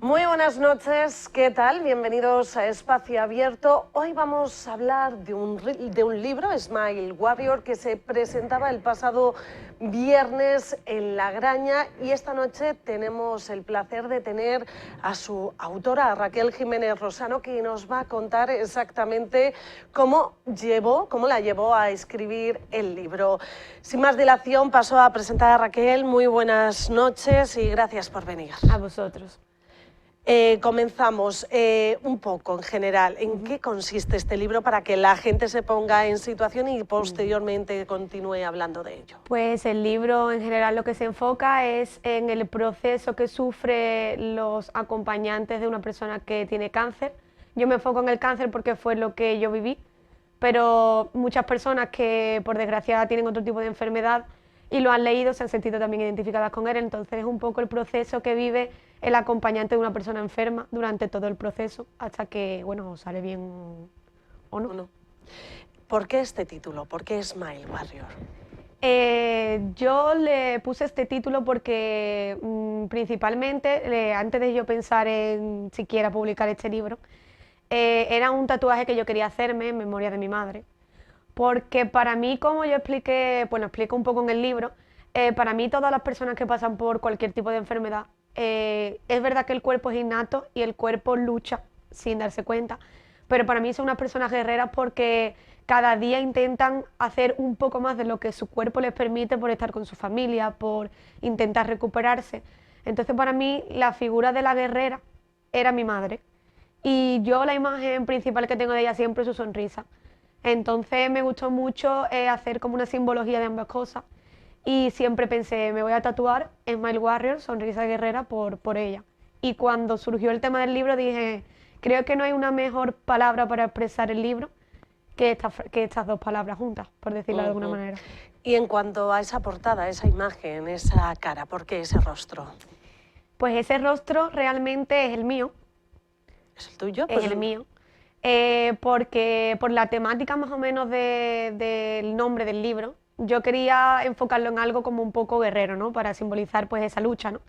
Muy buenas noches, ¿qué tal? Bienvenidos a Espacio Abierto. Hoy vamos a hablar de un libro, Smile Warrior, que se presentaba el pasado viernes en La Graña, y esta noche tenemos el placer de tener a su autora, a Raquel Jiménez Rosano, que nos va a contar exactamente cómo la llevó a escribir el libro. Sin más dilación, paso a presentar a Raquel. Muy buenas noches y gracias por venir. A vosotros. Comenzamos un poco en general. ¿En qué consiste este libro para que la gente se ponga en situación y posteriormente continúe hablando de ello? Pues el libro en general lo que se enfoca es en el proceso que sufren los acompañantes de una persona que tiene cáncer. Yo me enfoco en el cáncer porque fue lo que yo viví, pero muchas personas que por desgracia tienen otro tipo de enfermedad y lo han leído se han sentido también identificadas con él. Entonces es un poco el proceso que vive el acompañante de una persona enferma durante todo el proceso hasta que, bueno, sale bien o no. ¿Por qué este título? ¿Por qué Smile Warrior? Yo le puse este título porque principalmente, antes de yo pensar en siquiera publicar este libro, era un tatuaje que yo quería hacerme en memoria de mi madre. Porque para mí, como yo expliqué, bueno, explico un poco en el libro, para mí todas las personas que pasan por cualquier tipo de enfermedad, es verdad que el cuerpo es innato y el cuerpo lucha sin darse cuenta, pero para mí son unas personas guerreras porque cada día intentan hacer un poco más de lo que su cuerpo les permite por estar con su familia, por intentar recuperarse. Entonces para mí la figura de la guerrera era mi madre y yo la imagen principal que tengo de ella siempre es su sonrisa. Entonces me gustó mucho hacer como una simbología de ambas cosas y siempre pensé, me voy a tatuar Smile Warrior, sonrisa guerrera, por ella. Y cuando surgió el tema del libro dije, creo que no hay una mejor palabra para expresar el libro que estas dos palabras juntas, por decirlo de alguna manera. Y en cuanto a esa portada, esa imagen, esa cara, ¿por qué ese rostro? Pues ese rostro realmente es el mío. ¿Es el tuyo? Es el mío. Porque por la temática más o menos del nombre del libro, yo quería enfocarlo en algo como un poco guerrero, ¿no? Para simbolizar pues esa lucha, ¿no?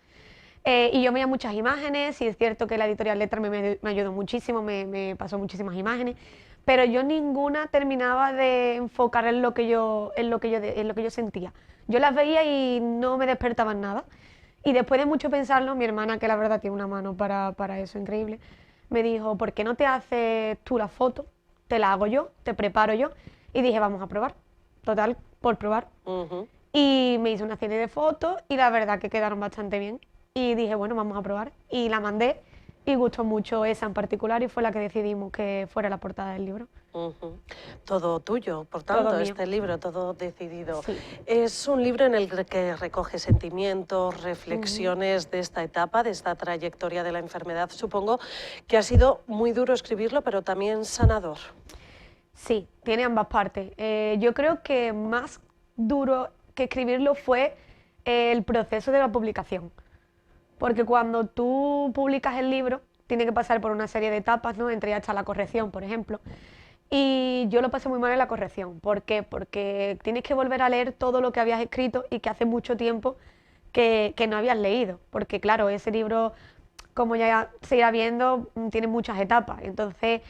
Y yo veía muchas imágenes y es cierto que la editorial Letra me ayudó muchísimo, me pasó muchísimas imágenes, pero yo ninguna terminaba de enfocar en lo que yo sentía. Yo las veía y no me despertaban nada. Y después de mucho pensarlo, mi hermana, que la verdad tiene una mano para eso increíble, me dijo, ¿por qué no te haces tú la foto? Te la hago yo, te preparo yo. Y dije, vamos a probar. Total, por probar. Y me hice una serie de fotos y la verdad que quedaron bastante bien. Y dije, bueno, vamos a probar. Y la mandé y gustó mucho esa en particular y fue la que decidimos que fuera la portada del libro. Todo tuyo, por tanto, Todo mío. este libro, todo decidido. Sí. Es un libro en el que recoge sentimientos, reflexiones de esta etapa, de esta trayectoria de la enfermedad. Supongo que ha sido muy duro escribirlo, pero también sanador. Sí, tiene ambas partes. Yo creo que más duro que escribirlo fue el proceso de la publicación. Porque cuando tú publicas el libro, tiene que pasar por una serie de etapas, ¿no? Entre ellas está la corrección, por ejemplo. Y yo lo pasé muy mal en la corrección. ¿Por qué? Porque tienes que volver a leer todo lo que habías escrito y que hace mucho tiempo que no habías leído. Porque claro, ese libro, como ya se irá viendo, tiene muchas etapas. Entonces,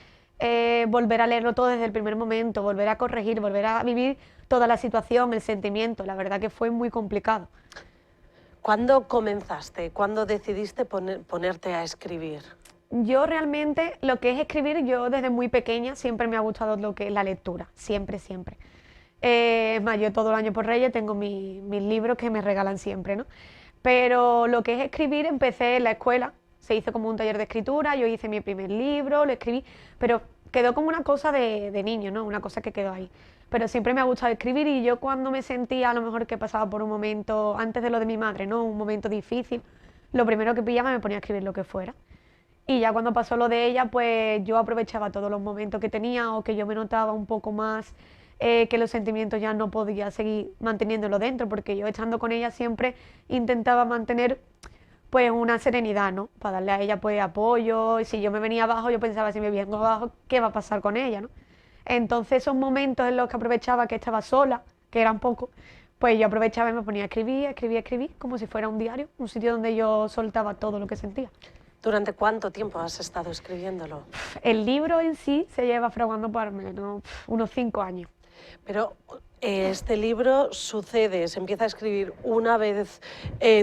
volver a leerlo todo desde el primer momento, volver a corregir, volver a vivir toda la situación, el sentimiento, la verdad que fue muy complicado. ¿Cuándo comenzaste? ¿Cuándo decidiste ponerte a escribir? Yo realmente lo que es escribir, yo desde muy pequeña siempre me ha gustado lo que es la lectura, siempre, siempre. Es más, yo todo el año por Reyes tengo mis libros que me regalan siempre, ¿no? Pero lo que es escribir empecé en la escuela, se hizo como un taller de escritura, yo hice mi primer libro, lo escribí, pero quedó como una cosa de niño, ¿no? Una cosa que quedó ahí. Pero siempre me ha gustado escribir y yo cuando me sentía a lo mejor que pasaba por un momento, antes de lo de mi madre, ¿no? Un momento difícil, lo primero que pillaba me ponía a escribir lo que fuera. Y ya cuando pasó lo de ella, pues yo aprovechaba todos los momentos que tenía o que yo me notaba un poco más que los sentimientos ya no podía seguir manteniéndolo dentro, porque yo estando con ella siempre intentaba mantener pues una serenidad, ¿no? Para darle a ella pues apoyo, y si yo me venía abajo, yo pensaba, si me vengo abajo, ¿qué va a pasar con ella, no? Entonces esos momentos en los que aprovechaba que estaba sola, que eran pocos, pues yo aprovechaba y me ponía a escribir, como si fuera un diario, un sitio donde yo soltaba todo lo que sentía. ¿Durante cuánto tiempo has estado escribiéndolo? El libro en sí se lleva fraguando por menos unos 5 años. Pero este libro sucede, se empieza a escribir una vez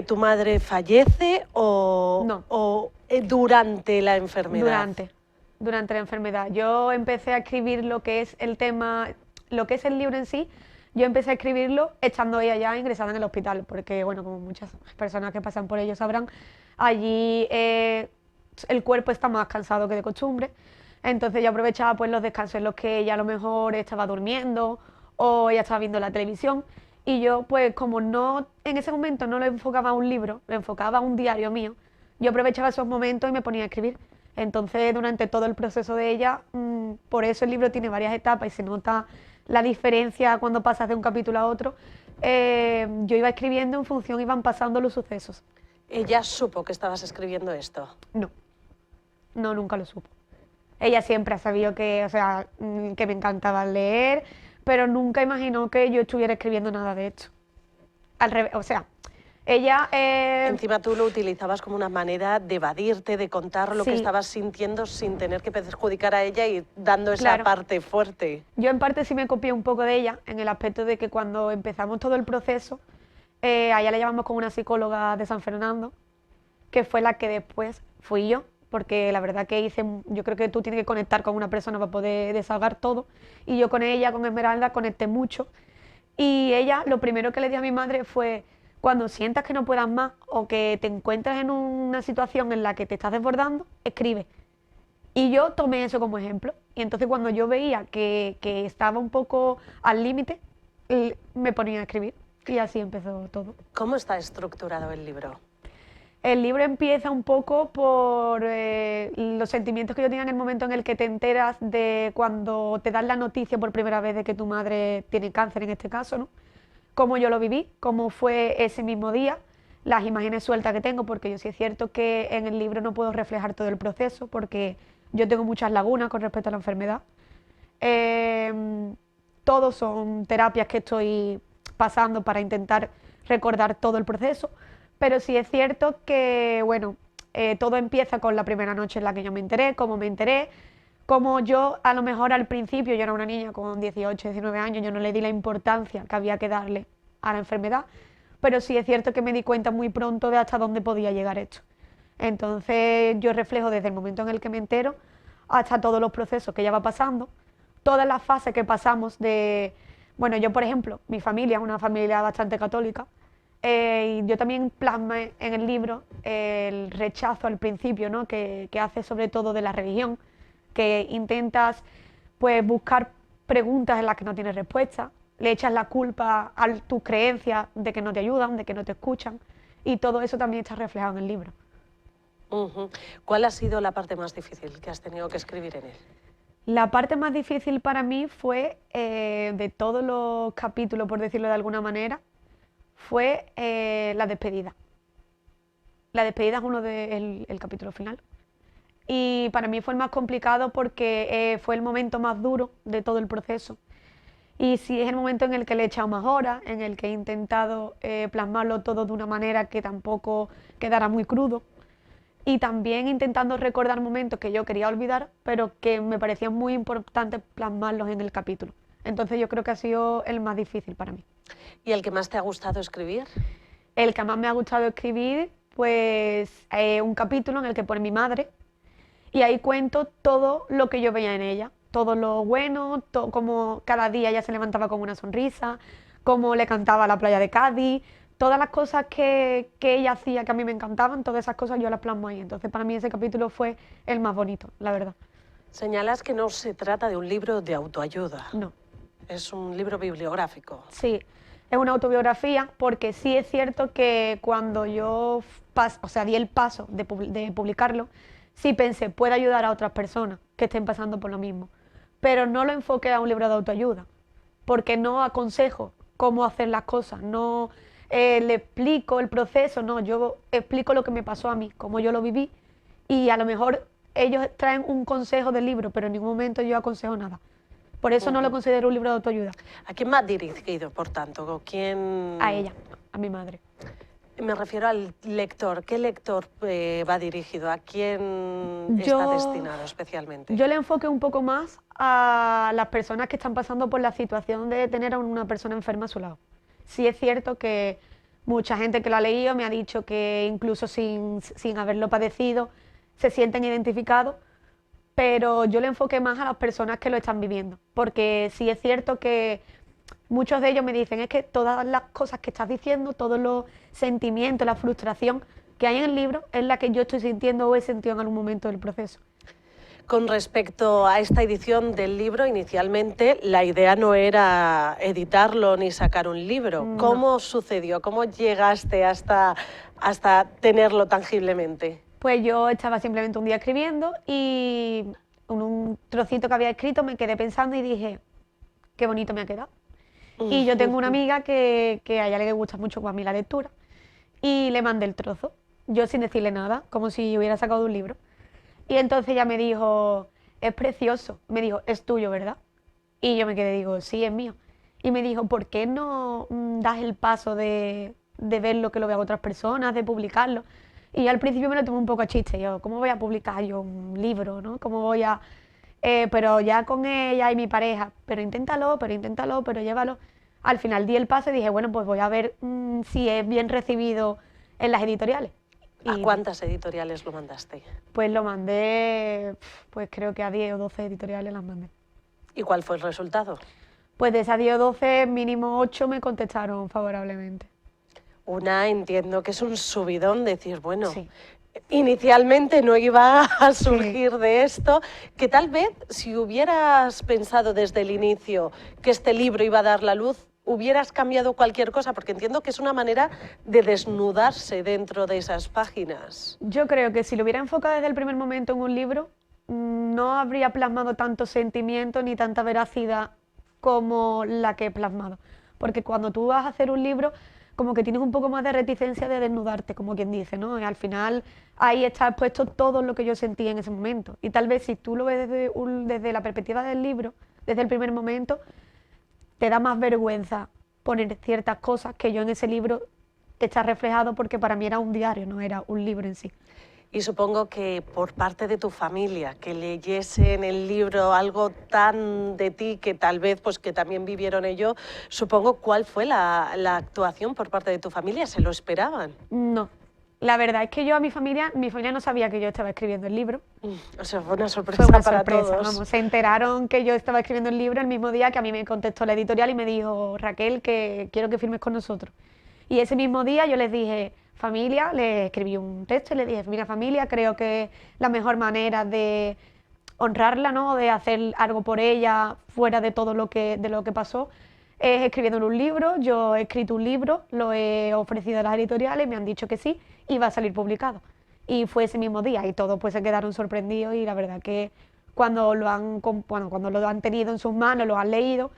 tu madre fallece No. o durante la enfermedad. Durante la enfermedad. Yo empecé a escribir lo que es el tema, lo que es el libro en sí, yo empecé a escribirlo estando ella ya ingresada en el hospital, porque bueno, como muchas personas que pasan por ello sabrán, allí el cuerpo está más cansado que de costumbre, entonces yo aprovechaba pues los descansos en los que ella a lo mejor estaba durmiendo o ella estaba viendo la televisión y yo pues como no en ese momento no lo enfocaba a un libro, lo enfocaba a un diario mío, yo aprovechaba esos momentos y me ponía a escribir. Entonces durante todo el proceso de ella, por eso el libro tiene varias etapas y se nota la diferencia cuando pasas de un capítulo a otro, yo iba escribiendo en función, iban pasando los sucesos. ¿Ella supo que estabas escribiendo esto? No, no, nunca lo supo. Ella siempre ha sabido que, o sea, que me encantaba leer, pero nunca imaginó que yo estuviera escribiendo nada de esto. Al revés, o sea, ella... Encima tú lo utilizabas como una manera de evadirte, de contar lo que Sí. estabas sintiendo sin tener que perjudicar a ella y dando esa Claro. parte fuerte. Yo en parte sí me copié un poco de ella, en el aspecto de que cuando empezamos todo el proceso, a ella la llevamos con una psicóloga de San Fernando, que fue la que después fui yo, porque la verdad que yo creo que tú tienes que conectar con una persona para poder desahogar todo, y yo con ella, con Esmeralda, conecté mucho, y ella lo primero que le dio a mi madre fue, cuando sientas que no puedas más o que te encuentras en una situación en la que te estás desbordando, escribe. Y yo tomé eso como ejemplo. Y entonces cuando yo veía que estaba un poco al límite, me ponía a escribir. Y así empezó todo. ¿Cómo está estructurado el libro? El libro empieza un poco por los sentimientos que yo tenía en el momento en el que te enteras de cuando te dan la noticia por primera vez de que tu madre tiene cáncer, en este caso, ¿no? Cómo yo lo viví, cómo fue ese mismo día, las imágenes sueltas que tengo, porque yo sí es cierto que en el libro no puedo reflejar todo el proceso, porque yo tengo muchas lagunas con respecto a la enfermedad. Todos son terapias que estoy pasando para intentar recordar todo el proceso, pero sí es cierto que, bueno, todo empieza con la primera noche en la que yo me enteré, cómo me enteré, como yo a lo mejor al principio, yo era una niña con 18, 19 años, yo no le di la importancia que había que darle a la enfermedad, pero sí es cierto que me di cuenta muy pronto de hasta dónde podía llegar esto. Entonces yo reflejo desde el momento en el que me entero hasta todos los procesos que ya va pasando, todas las fases que pasamos de... Bueno, yo por ejemplo, mi familia es una familia bastante católica, y yo también plasmé en el libro el rechazo al principio, ¿no? que hace sobre todo de la religión, que intentas pues buscar preguntas en las que no tienes respuesta, le echas la culpa a tus creencias de que no te ayudan, de que no te escuchan, y todo eso también está reflejado en el libro. ¿Cuál ha sido la parte más difícil que has tenido que escribir en él? La parte más difícil para mí fue, de todos los capítulos, por decirlo de alguna manera, fue la despedida. La despedida es el capítulo final. Y para mí fue el más complicado porque fue el momento más duro de todo el proceso. Y sí es el momento en el que le he echado más horas, en el que he intentado plasmarlo todo de una manera que tampoco quedara muy crudo. Y también intentando recordar momentos que yo quería olvidar, pero que me parecían muy importantes plasmarlos en el capítulo. Entonces yo creo que ha sido el más difícil para mí. ¿Y el que más te ha gustado escribir? El que más me ha gustado escribir, pues un capítulo en el que pone mi madre, y ahí cuento todo lo que yo veía en ella, todo lo bueno, como cada día ella se levantaba con una sonrisa, cómo le cantaba a la playa de Cádiz, todas las cosas que ella hacía que a mí me encantaban, todas esas cosas yo las plasmo ahí. Entonces para mí ese capítulo fue el más bonito, la verdad. Señalas que no se trata de un libro de autoayuda. No. Es un libro bibliográfico. Sí, es una autobiografía porque sí es cierto que cuando yo di el paso de publicarlo, sí pensé, puede ayudar a otras personas que estén pasando por lo mismo, pero no lo enfoqué a un libro de autoayuda, porque no aconsejo cómo hacer las cosas, no le explico el proceso, no, yo explico lo que me pasó a mí, cómo yo lo viví, y a lo mejor ellos traen un consejo del libro, pero en ningún momento yo aconsejo nada. Por eso no lo considero un libro de autoayuda. ¿A quién más dirigido, por tanto? ¿Quién? A ella, a mi madre. Me refiero al lector. ¿Qué lector va dirigido? ¿A quién está destinado especialmente? Yo le enfoqué un poco más a las personas que están pasando por la situación de tener a una persona enferma a su lado. Sí es cierto que mucha gente que lo ha leído me ha dicho que incluso sin haberlo padecido se sienten identificados, pero yo le enfoqué más a las personas que lo están viviendo, porque sí es cierto que muchos de ellos me dicen es que todas las cosas que estás diciendo, todos los sentimientos, la frustración que hay en el libro es la que yo estoy sintiendo o he sentido en algún momento del proceso. Con respecto a esta edición del libro, inicialmente la idea no era editarlo ni sacar un libro. No. ¿Cómo sucedió? ¿Cómo llegaste hasta tenerlo tangiblemente? Pues yo estaba simplemente un día escribiendo y en un trocito que había escrito me quedé pensando y dije, qué bonito me ha quedado. Y yo tengo una amiga que a ella le gusta mucho a mí la lectura y le mandé el trozo, yo sin decirle nada, como si hubiera sacado de un libro. Y entonces ella me dijo, es precioso, me dijo, es tuyo, ¿verdad? Y yo me quedé, digo, sí, es mío. Y me dijo, ¿por qué no das el paso de ver lo que lo vean otras personas, de publicarlo? Y yo al principio me lo tomé un poco a chiste, yo, ¿cómo voy a publicar yo un libro, no? ¿Cómo voy a...? Pero ya con ella y mi pareja, pero inténtalo, pero llévalo. Al final di el paso y dije, bueno, pues voy a ver si es bien recibido en las editoriales. ¿A cuántas editoriales lo mandaste? Pues lo mandé, pues creo que a 10 o 12 editoriales las mandé. ¿Y cuál fue el resultado? Pues de esas 10 o 12, mínimo 8 me contestaron favorablemente. Entiendo que es un subidón decir, bueno, sí. Inicialmente no iba a surgir de esto, que tal vez si hubieras pensado desde el inicio que este libro iba a dar la luz, hubieras cambiado cualquier cosa, porque entiendo que es una manera de desnudarse dentro de esas páginas. Yo creo que si lo hubiera enfocado desde el primer momento en un libro, no habría plasmado tanto sentimiento ni tanta veracidad como la que he plasmado. Porque cuando tú vas a hacer un libro, como que tienes un poco más de reticencia de desnudarte, como quien dice, ¿no? Y al final ahí está expuesto todo lo que yo sentí en ese momento. Y tal vez si tú lo ves desde la perspectiva del libro, desde el primer momento, te da más vergüenza poner ciertas cosas que yo en ese libro está reflejado, porque para mí era un diario, no era un libro en sí. Y supongo que por parte de tu familia, que leyese en el libro algo tan de ti que tal vez pues que también vivieron ello, supongo, ¿cuál fue la actuación por parte de tu familia? ¿Se lo esperaban? No. La verdad es que yo a mi familia no sabía que yo estaba escribiendo el libro. O sea, fue una sorpresa, para todos. Vamos, se enteraron que yo estaba escribiendo el libro el mismo día que a mí me contestó la editorial y me dijo, Raquel, que quiero que firmes con nosotros. Y ese mismo día yo les dije, familia, le escribí un texto y le dije, mira familia, creo que la mejor manera de honrarla, ¿no?, de hacer algo por ella fuera de todo lo que pasó, es escribiendo un libro. Yo he escrito un libro, lo he ofrecido a las editoriales, me han dicho que sí y va a salir publicado. Y fue ese mismo día y todos pues se quedaron sorprendidos, y la verdad que cuando lo han tenido en sus manos, lo han leído,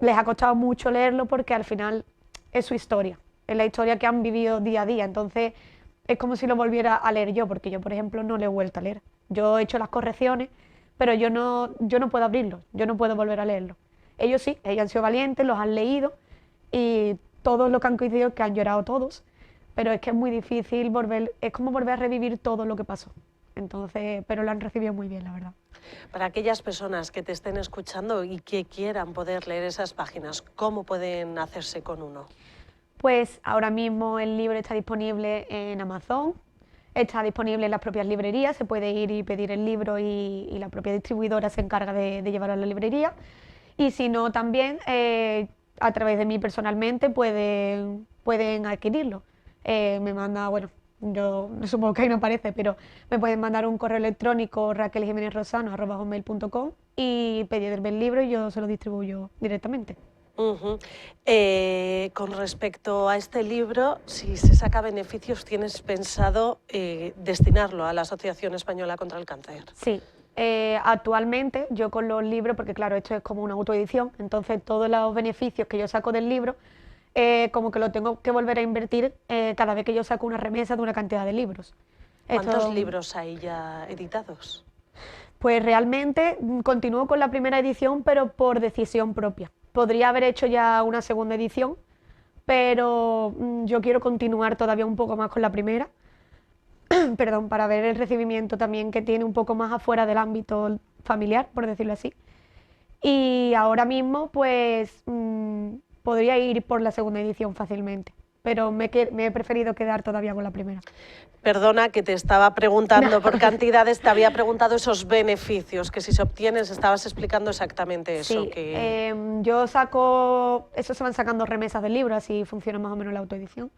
les ha costado mucho leerlo, porque al final es su historia, es la historia que han vivido día a día. Entonces es como si lo volviera a leer yo, porque yo, por ejemplo, no lo he vuelto a leer. Yo he hecho las correcciones, pero yo no puedo abrirlo, yo no puedo volver a leerlo. Ellos sí, ellos han sido valientes, los han leído y todos los que han coincidido, que han llorado todos, pero es que es muy difícil es como volver a revivir todo lo que pasó. Entonces, pero lo han recibido muy bien, la verdad. Para aquellas personas que te estén escuchando y que quieran poder leer esas páginas, ¿cómo pueden hacerse con uno? Pues ahora mismo el libro está disponible en Amazon, está disponible en las propias librerías, se puede ir y pedir el libro y la propia distribuidora se encarga de llevarlo a la librería. Y si no, también a través de mí personalmente pueden adquirirlo. Me manda, bueno, yo supongo que ahí no aparece, pero me pueden mandar un correo electrónico, raqueljimenezrosano@hotmail.com, y pedirme el libro y yo se lo distribuyo directamente. Con respecto a este libro, si se saca beneficios, ¿tienes pensado destinarlo a la Asociación Española contra el Cáncer? Sí. Actualmente yo con los libros, porque claro, esto es como una autoedición, entonces todos los beneficios que yo saco del libro, como que lo tengo que volver a invertir cada vez que yo saco una remesa de una cantidad de libros. ¿Cuántos libros hay ya editados? Pues realmente continúo con la primera edición, pero por decisión propia. Podría haber hecho ya una segunda edición, pero yo quiero continuar todavía un poco más con la primera, perdón, para ver el recibimiento también que tiene un poco más afuera del ámbito familiar, por decirlo así. Y ahora mismo, pues, podría ir por la segunda edición fácilmente, pero me he preferido quedar todavía con la primera. Perdona que te estaba preguntando por cantidades, te había preguntado esos beneficios, que si se obtienen, estabas explicando exactamente eso. Sí, que... yo saco, eso se van sacando remesas del libro, así funciona más o menos la autoedición.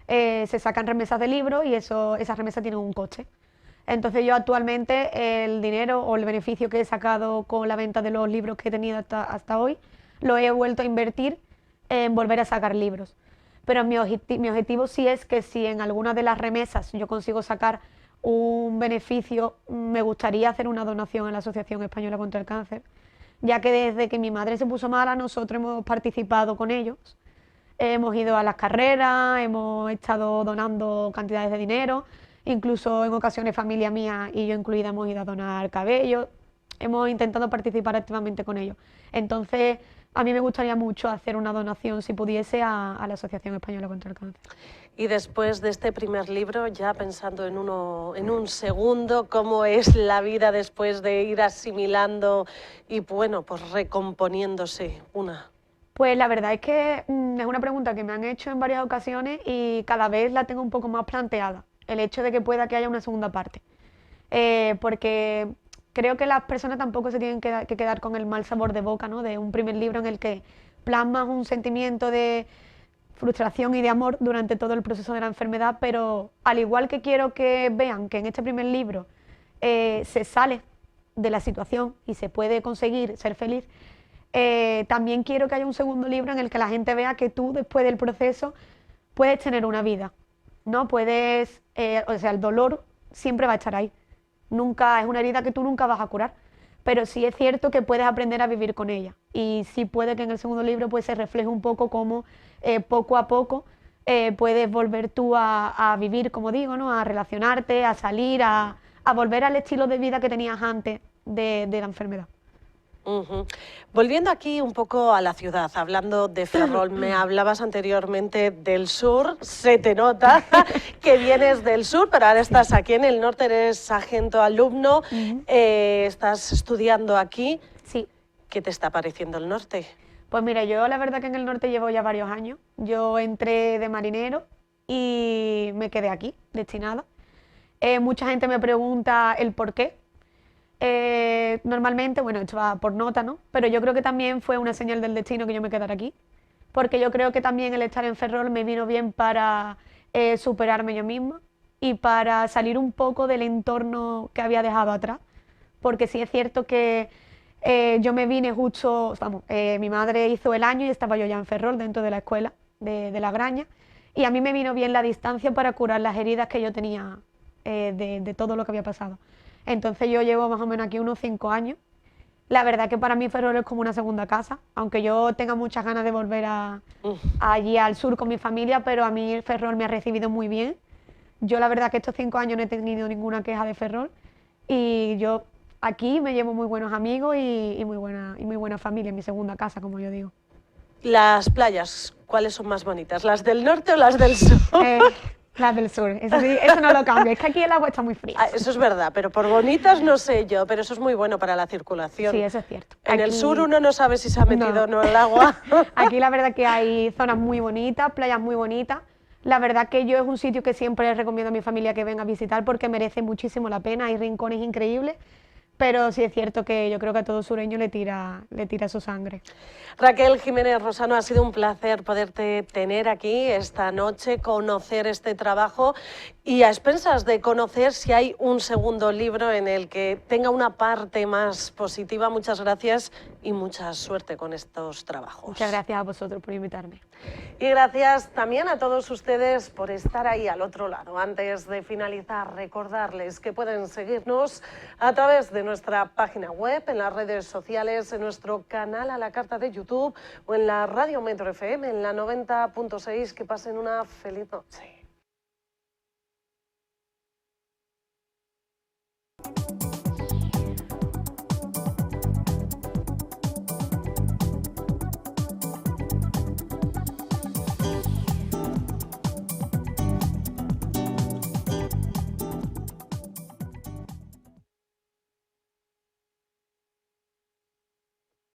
Se sacan remesas del libro y esas remesas tienen un coste. Entonces yo actualmente el dinero o el beneficio que he sacado con la venta de los libros que he tenido hasta hoy, lo he vuelto a invertir en volver a sacar libros. Pero mi objetivo sí es que si en alguna de las remesas yo consigo sacar un beneficio, me gustaría hacer una donación a la Asociación Española contra el Cáncer, ya que desde que mi madre se puso mala nosotros hemos participado con ellos. Hemos ido a las carreras, hemos estado donando cantidades de dinero, incluso en ocasiones familia mía y yo incluida hemos ido a donar cabello, hemos intentado participar activamente con ellos. Entonces, a mí me gustaría mucho hacer una donación, si pudiese, a la Asociación Española contra el Cáncer. Y después de este primer libro, ya pensando en un segundo, ¿cómo es la vida después de ir asimilando y, bueno, pues recomponiéndose una? Pues la verdad es que es una pregunta que me han hecho en varias ocasiones y cada vez la tengo un poco más planteada, el hecho de que pueda que haya una segunda parte. Porque creo que las personas tampoco se tienen que quedar con el mal sabor de boca, ¿no? De un primer libro en el que plasmas un sentimiento de frustración y de amor durante todo el proceso de la enfermedad, pero al igual que quiero que vean que en este primer libro se sale de la situación y se puede conseguir ser feliz, también quiero que haya un segundo libro en el que la gente vea que tú, después del proceso, puedes tener una vida, ¿no? Puedes, o sea, el dolor siempre va a estar ahí. Nunca, es una herida que tú nunca vas a curar, pero sí es cierto que puedes aprender a vivir con ella. Y sí puede que en el segundo libro pues, se refleje un poco cómo poco a poco puedes volver tú a vivir, como digo, ¿no? A relacionarte, a salir, a volver al estilo de vida que tenías antes de la enfermedad. Volviendo aquí un poco a la ciudad, hablando de Ferrol, me hablabas anteriormente del sur, se te nota que vienes del sur, pero ahora estás aquí en el norte, eres sargento alumno, estás estudiando aquí. Sí. ¿Qué te está pareciendo el norte? Pues mira, yo la verdad que en el norte llevo ya varios años. Yo entré de marinero y me quedé aquí, destinada. Mucha gente me pregunta el por qué. Normalmente, bueno, esto va por nota, ¿no? Pero yo creo que también fue una señal del destino que yo me quedara aquí, porque yo creo que también el estar en Ferrol me vino bien para superarme yo misma y para salir un poco del entorno que había dejado atrás, porque sí es cierto que yo me vine justo, vamos, mi madre hizo el año y estaba yo ya en Ferrol, dentro de la escuela de La Graña, y a mí me vino bien la distancia para curar las heridas que yo tenía de todo lo que había pasado. Entonces yo llevo más o menos aquí unos 5 años. La verdad que para mí Ferrol es como una segunda casa, aunque yo tenga muchas ganas de volver allí al sur con mi familia, pero a mí Ferrol me ha recibido muy bien. Yo la verdad que estos 5 años no he tenido ninguna queja de Ferrol y yo aquí me llevo muy buenos amigos y muy buena familia, mi segunda casa, como yo digo. Las playas, ¿cuáles son más bonitas? ¿Las del norte o las del sur? Las del sur, eso no lo cambio, es que aquí el agua está muy fría. Eso es verdad, pero por bonitas no sé yo, pero eso es muy bueno para la circulación. Sí, eso es cierto. En el sur uno no sabe si se ha metido o no el agua. Aquí la verdad que hay zonas muy bonitas, playas muy bonitas. La verdad que yo es un sitio que siempre recomiendo a mi familia que venga a visitar porque merece muchísimo la pena, hay rincones increíbles. Pero sí es cierto que yo creo que a todo sureño le tira su sangre. Raquel Jiménez Rosano, ha sido un placer poderte tener aquí esta noche, conocer este trabajo y a expensas de conocer si hay un segundo libro en el que tenga una parte más positiva. Muchas gracias y mucha suerte con estos trabajos. Muchas gracias a vosotros por invitarme. Y gracias también a todos ustedes por estar ahí al otro lado. Antes de finalizar, recordarles que pueden seguirnos a través de nuestra página web, en las redes sociales, en nuestro canal a la carta de YouTube o en la Radio Metro FM en la 90.6. Que pasen una feliz noche.